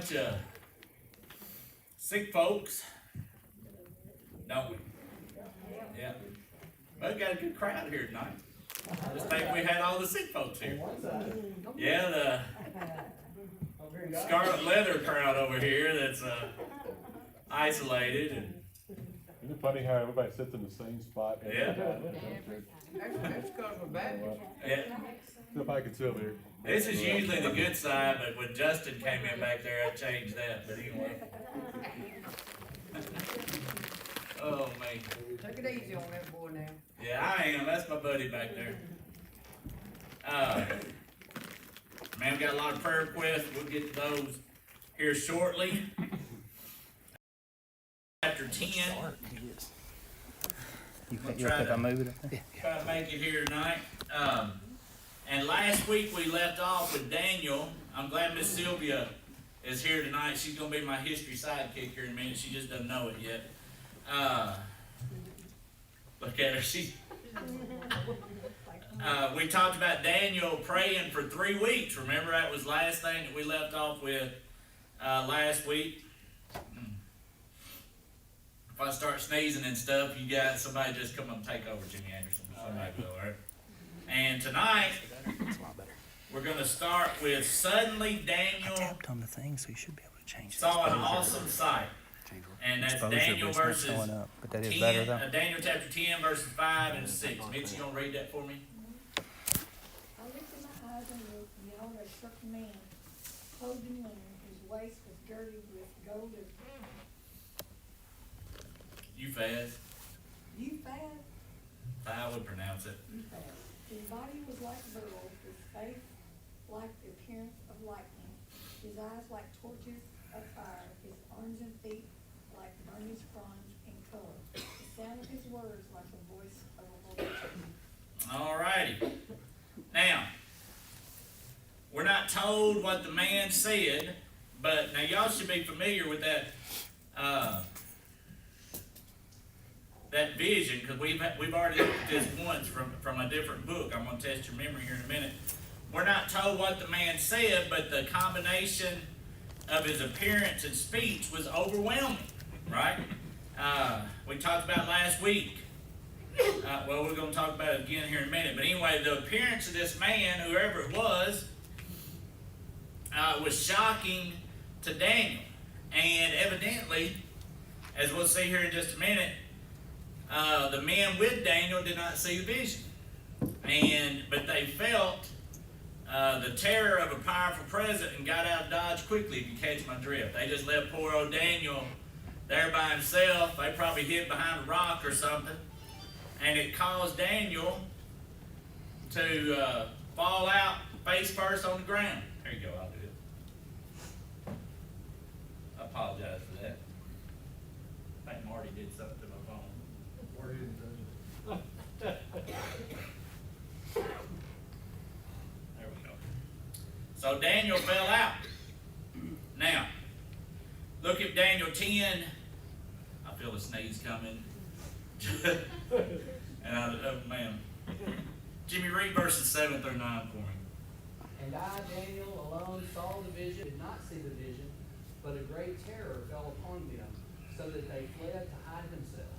bunch of sick folks, don't we? Yeah. But we got a good crowd here tonight. Just think we had all the sick folks here. Yeah, the scarlet leather crowd over here that's isolated and. Isn't it funny how everybody sits in the same spot? Yeah. That's because we're Baptist. Yeah. If I could sit over here. This is usually the good side, but when Justin came in back there, I changed that. But anyway. Oh man. Take it easy on that boy now. Yeah, I am. That's my buddy back there. Man, we got a lot of prayer requests. We'll get to those here shortly. Chapter 10. You think I moved it? Try to make it here tonight. And last week we left off with Daniel. I'm glad Miss Sylvia is here tonight. She's going to be my history sidekick here in a minute. She just doesn't know it yet. Look at her. We talked about Daniel praying for 3 weeks. Remember, that was the last thing that we left off with last week. If I start sneezing and stuff, you guys, somebody just come up and take over, Jimmy Anderson. Somebody will, all right? And tonight, we're going to start with suddenly Daniel tapped on the thing, so you should be able to change it. saw an awesome sight. And that's Daniel verses 10, but that is better though. Daniel chapter 10, verses 5 and 6. Mitch, you gonna read that for me? I lifted my eyes and looked, and behold, there struck a man, clothed in linen, whose waist was girded with gold and Euphaz. Euphaz, I would pronounce it. Euphaz. His body was like beryl, his face like the appearance of lightning, his eyes like torches of fire, his arms and feet like burnished bronze in color. The sound of his words like the voice of a multitude. All righty. Now, we're not told what the man said, but now y'all should be familiar with that that vision, because we've already looked at this once from a different book. I'm going to test your memory here in a minute. We're not told what the man said, but the combination of his appearance and speech was overwhelming, right? We talked about last week. Well, we're going to talk about it again here in a minute. But anyway, the appearance of this man, whoever it was shocking to Daniel. And evidently, as we'll see here in just a minute, the men with Daniel did not see the vision. But they felt the terror of a powerful presence and got out of Dodge quickly, if you catch my drift. They just left poor old Daniel there by himself. They probably hid behind a rock or something. And it caused Daniel to fall out face first on the ground. There you go, I'll do it. I apologize for that. I think Marty did something to my phone. Marty didn't touch it. There we go. So Daniel fell out. Now, look at Daniel 10. I feel a sneeze coming. And man. Jimmy, read verses 7 through 9 for me. And I, Daniel, alone saw the vision, did not see the vision, but a great terror fell upon them, so that they fled to hide themselves.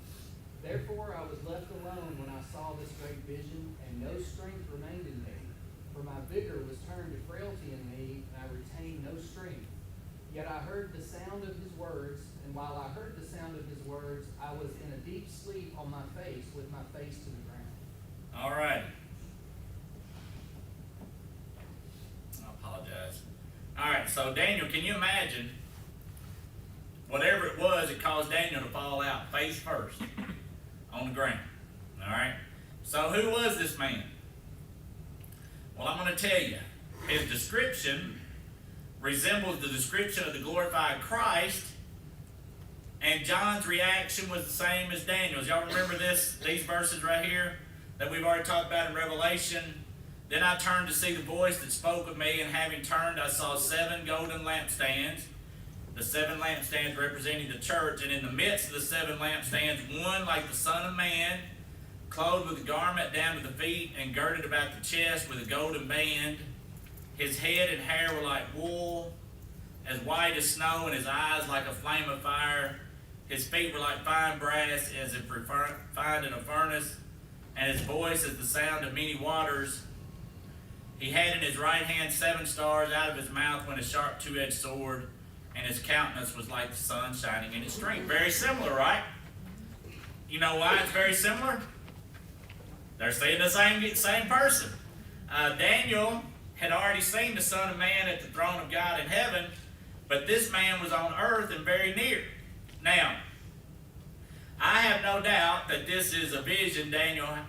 Therefore I was left alone when I saw this great vision, and no strength remained in me. For my vigor was turned to frailty in me, and I retained no strength. Yet I heard the sound of his words, and while I heard the sound of his words, I was in a deep sleep on my face, with my face to the ground. All right. I apologize. All right, so Daniel, can you imagine whatever it was that caused Daniel to fall out face first on the ground? All right. So who was this man? Well, I'm going to tell you. His description resembles the description of the glorified Christ, and John's reaction was the same as Daniel's. Y'all remember these verses right here that we've already talked about in Revelation? Then I turned to see the voice that spoke with me, and having turned, I saw 7 golden lampstands. The 7 lampstands representing the church, and in the midst of the 7 lampstands, one like the Son of Man, clothed with a garment down to the feet, and girded about the chest with a golden band. His head and hair were like wool, as white as snow, and his eyes like a flame of fire. His feet were like fine brass, as if refined in a furnace, and his voice as the sound of many waters. He had in his right hand 7 stars. Out of his mouth went a sharp two-edged sword, and his countenance was like the sun shining in its strength. Very similar, right? You know why it's very similar? They're seeing the same person. Daniel had already seen the Son of Man at the throne of God in heaven, but this man was on earth and very near. Now, I have no doubt that this is a vision Daniel